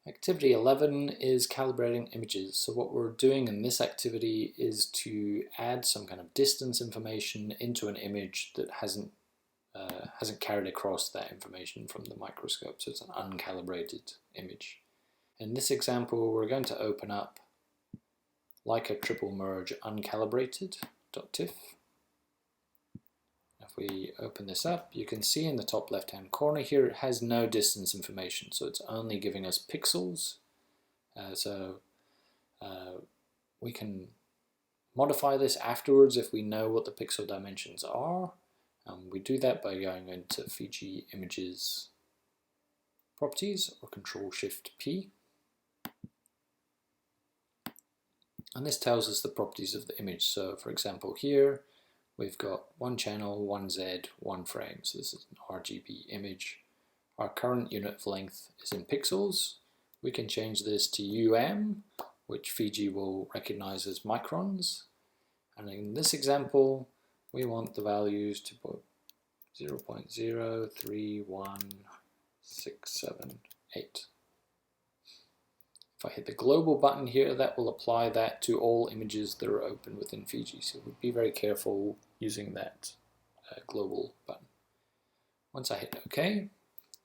Activity 11 is calibrating images. So what we're doing in this activity is to add some kind of distance information into an image that hasn't carried across that information from the microscope. So it's an uncalibrated image. In this example, we're going to open up Leica triple merge uncalibrated.tiff. If we open this up, you can see in the top left hand corner here it has no distance information, so it's only giving us pixels. We can modify this afterwards if we know what the pixel dimensions are. We do that by going into Fiji Images Properties or Control-Shift-P. And this tells us the properties of the image. So for example here, we've got one channel, one Z, one frame. So this is an RGB image. Our current unit of length is in pixels. We can change this to which Fiji will recognize as microns. And in this example, we want the values to put 0.031678. If I hit the global button here, that will apply that to all images that are open within Fiji. So we'd be very careful using that global button. Once I hit OK,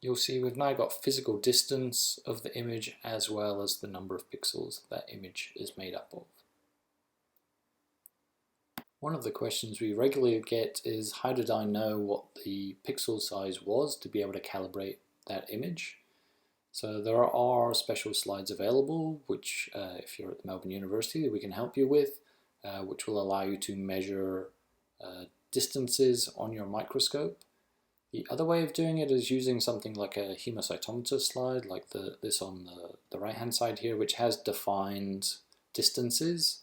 you'll see we've now got physical distance of the image as well as the number of pixels that image is made up of. One of the questions we regularly get is, how did I know what the pixel size was to be able to calibrate that image? So there are special slides available, which if you're at the Melbourne University, we can help you with, which will allow you to measure distances on your microscope. The other way of doing it is using something like a hemocytometer slide, like this on the right hand side here, which has defined distances.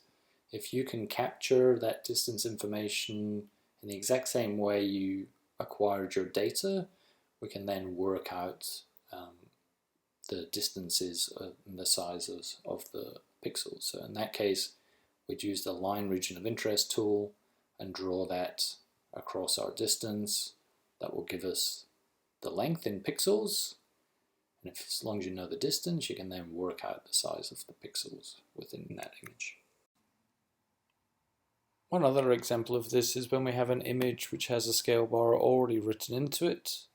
If you can capture that distance information in the exact same way you acquired your data, we can then work out the distances and the sizes of the pixels. So in that case, we'd use the line region of interest tool and draw that across our distance. That will give us the length in pixels. And as long as you know the distance, you can then work out the size of the pixels within that image. One other example of this is when we have an image which has a scale bar already written into it,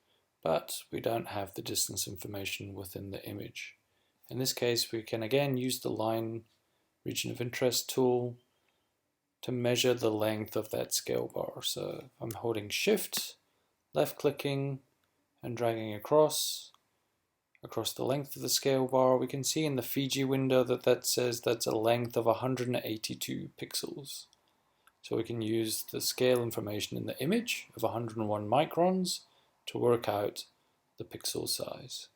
but we don't have the distance information within the image. In this case, we can again use the line region of interest tool to measure the length of that scale bar. So I'm holding Shift, left clicking and dragging across the length of the scale bar. We can see in the Fiji window that says that's a length of 182 pixels. So we can use the scale information in the image of 101 microns to work out the pixel size.